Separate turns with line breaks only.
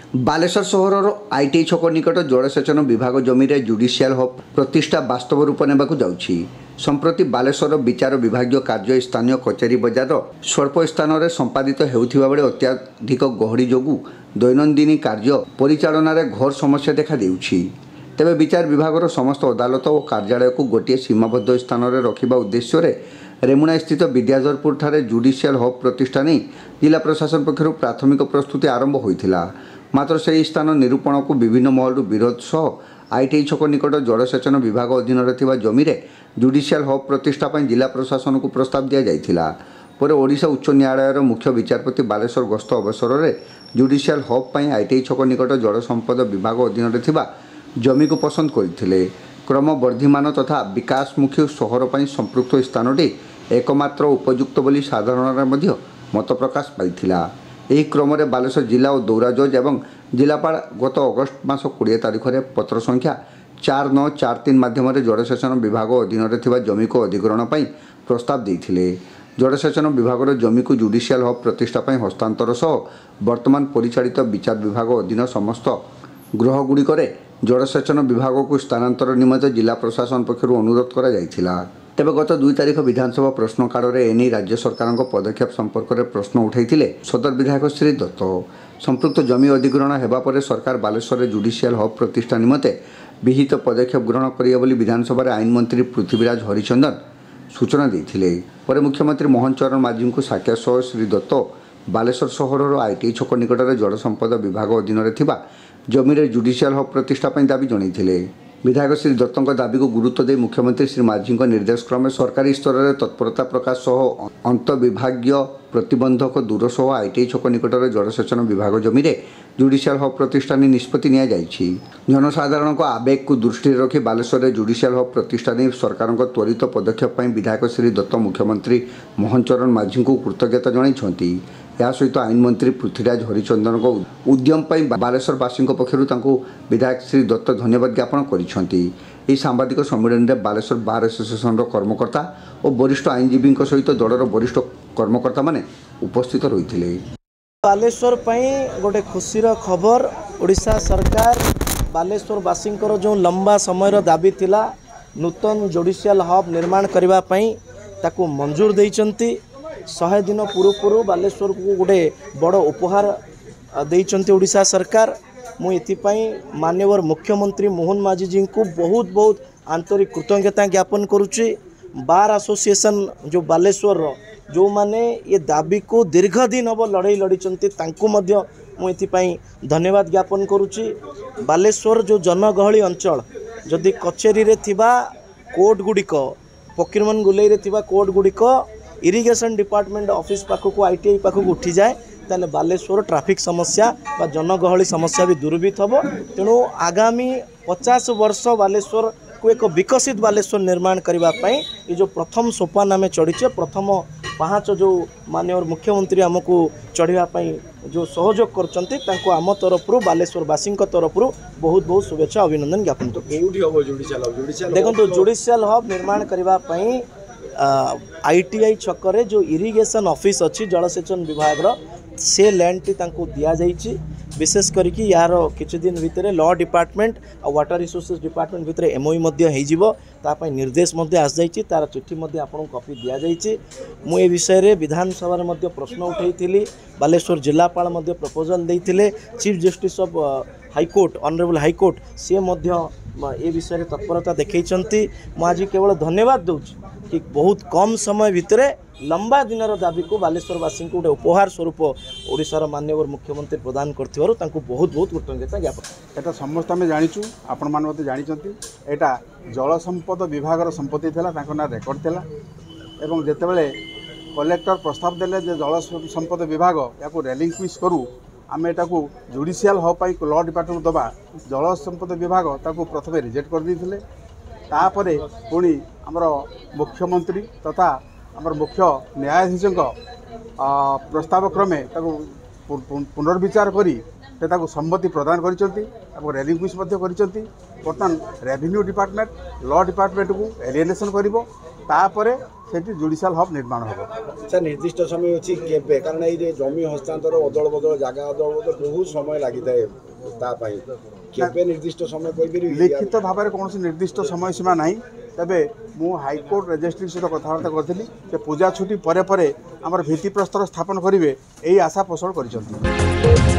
बालेश्वर सहर आईटी छक निकट जलसेचन विभाग जमी जुडिशियल हब प्रतिष्ठा वास्तव रूप नेबाकू जाउछि। संप्रति बालेश्वर विचार विभागीय कार्य स्थानीय कचेरी बजार स्वल्प स्थान में संपादित हेउथिबा बेले अत्याधिक गहड़ी जोगु दैनंदिन कार्य परिचालन घोर समस्या देखा देउछि। तेबे विचार विभागर समस्त अदालत और कार्यालय को गोटे सीमाबद्ध स्थान में रखा उद्देश्य रेमुणा स्थित विद्याधरपुर ठारे जुडिशियल हब प्रतिष्ठा नहीं जिला प्रशासन पक्षर प्राथमिक प्रस्तुति आरंभ होइथिला। मात्र से स्थान निरूपण को विभिन्न महलू विरोध सह आईटी छक निकट जलसेचन विभाग अधीन जमी जुडिशियल हब प्रतिष्ठा जिला प्रशासन को प्रस्ताव दि जाइथिला। पर ओडिशा उच्च न्यायालय मुख्य विचारपति बालेश्वर गस्त अवसर में जुडिशियल हब आईटी छक निकट जल संपद विभाग अधीन जमी को पसंद करते। क्रमवर्धमान तथा विकासमुखी सहर पर संपृक्त स्थानटी एकमात्र उपयुक्त बोली साधारण मत प्रकाश पाइथिला। यही क्रम में बालेश्वर जिला और दौरा जज एवं जिलापाल गत अगस्ट मास 20 तारिख में पत्र संख्या 4943 माध्यम जलसेचन विभाग अधीन जमी को अधिग्रहण पर प्रस्ताव देते। जलसेचन विभाग जमी को जुडिशियल हब प्रतिष्ठा हस्तांतर सह वर्तमान परिचालित विचार विभाग अधीन समस्त गृहगुड़िक जलसेचन विभाग को स्थानांतर निमंते जिला प्रशासन पक्षर अनुरोध करा जाइथिला। तेबे गत 2 तारिख विधानसभा प्रश्नकाल में एने राज्य सरकार पदक्षेप संपर्क में प्रश्न उठाई सदर विधायक श्री दत्त। संपृक्त जमी अधिग्रहण होगा पर सरकार बालेश्वर जुडिशियल हब प्रतिष्ठा निमंते विहित पदक्षेप ग्रहण करेंगे विधानसभा आईन मंत्री पृथ्वीराज हरिचंदन सूचना देते। पर मुख्यमंत्री मोहन चरण माझी को साक्षात सह श्री दत्त बालेश्वर सहर आईटी छक निकट में जल संपद विभाग अधीन जमी जुडिशियल हब प्रतिष्ठा दाबी जनइथिले। विधायक श्री दत्तों दाबी को गुरुत्व दे मुख्यमंत्री श्री माझी निर्देश क्रमे सरकारी स्तर में तत्परता प्रकाश सह अंतविभागीय प्रतिबंधक दूर सह आईटी छक निकट में जलसेचन विभाग जमी जुडिशियल हब प्रतिष्ठा निष्पत्ति नि जनसाधारण आवेग को दृष्टि रखी बालेश्वर जुडिशियल हब प्रतिष्ठा सरकार त्वरित पदक्षेप विधायक श्री दत्त मुख्यमंत्री मोहन चरण माझी को कृतज्ञता जणाइछन्ति। या सहित आईन मंत्री पृथ्वीराज हरिचंदन को उद्यम बालेश्वरवासी पक्षर विधायक श्री दत्त धन्यवाद ज्ञापन कर सांबादिक सम्मेलन में बालेश्वर बार एसोसिएशन कर्मकर्ता और वरिष्ठ आईनजीवी सहित दलर वरिष्ठ कर्मकर्ता माने उपस्थित रही।
बालेश्वर गोटे खुशीर खबर ओडिशा सरकार बालेश्वरवासी जो लंबा समय दाबी थिला नूतन जुडिशियल हब निर्माण करने ताकू मंजूर देइचंती। 100 दिन पूर्व बालेश्वर को गोटे बड़ उपहार देइचंती ओडिशा सरकार। मु एथिपाई माननीय मुख्यमंत्री मोहन माझी जी को बहुत बहुत आंतरिक कृतज्ञता ज्ञापन करुच्ची। बार एसोसिएशन जो बालेश्वर जो माने ये दाबी को दीर्घ दिन हम लड़ाई लड़ीचंती तांको मध्य मु एथिपाई धन्यवाद ज्ञापन करुच्ची। बालेश्वर जो जनगहली अंचल जदि कचेरी रे थिबा कोर्ट गुड़िक फकीरमोहन गोलाई रे थिबा कोर्ट गुड़िक इरिगेशन डिपार्टमेंट ऑफिस पाखक आईटीआई पाखक उठी जाए ताले बालेश्वर ट्रैफिक समस्या बा जनगहली समस्या भी दूरभीत हम। तेणु आगामी 50 वर्ष बालेश्वर को एक विकसित बालेश्वर निर्माण करने ये जो प्रथम सोपान आम चढ़ीचे प्रथम पाहाच जो माननीय मुख्यमंत्री आमको चढ़ाई जो सहयोग कर आम तरफ बालेश्वरवासी तरफ बहुत बहुत शुभेच्छा अभिनंदन ज्ञापन कर। देखो जुडिशियल हब निर्माण करने आईटीआई छकरे जो इरिगेशन ऑफिस अच्छी जलसेचन विभाग से लैंड टी दिया जाइए। विशेष करके यार किछि दिन भितर लॉ डिपार्टमेंट और वाटर रिसोर्सेज डिपार्टमेंट भितर एमओयू निर्देश आस जाइए तार चिट्ठी आपको कॉपी दि जाइए। मुझे विषय में विधानसभा में प्रश्न उठाई बालेश्वर जिलापाल प्रपोजल देते chief justice of high court honourable high court सी ए विषय में तत्परता देखते। मुझे केवल धन्यवाद दूँ कि बहुत कम समय भितर लंबा दिनर दाबी को बालेश्वरवासी को गोटे उपहार स्वरूप ओडिशार माननीय मुख्यमंत्री प्रदान करथिबारु तांको बहुत बहुत कृतज्ञता ज्ञापन।
एटा समस्त आम जाचु आपण मैंने जानते एटा जल संपद विभाग संपत्ति थिला तांको ना रेकर्ड थिला एवं जेतेबेले कलेक्टर प्रस्ताव देले जे जल संपद विभाग या रेलिंक्विश करू आम एटा जुडिशियल हब लॉ डिपार्टमेंट दबा जल संपद विभाग ताको प्रथम रिजेक्ट कर देथिले। तापरे पुणी आमर मुख्यमंत्री तथा आमर मुख्य न्यायाधीश प्रस्ताव क्रमे पुनर्विचार करी सम्मति प्रदान कर रेलिंक्विश बर्तमान रेवेन्यू डिपार्टमेंट लॉ डिपार्टमेंट को एलिएनेशन कर तापर सेठी जुडिशियल हब निर्माण हो।
सर निर्दिष्ट समय अच्छी केबे कारण ये जमी हस्तांतर अदल बदल जगह अदल बदल बहुत समय लगी थाए केबे निर्दिष्ट समय कोई
लिखित भाव में कौन निर्दिष्ट समय सीमा ना तेबे मु हाईकोर्ट रजिस्ट्री सहित कथबार्ता करी से पूजा छुट्टी परे आमर भित्तिप्रस्तर स्थापन करेंगे यही आशा पोषण कर।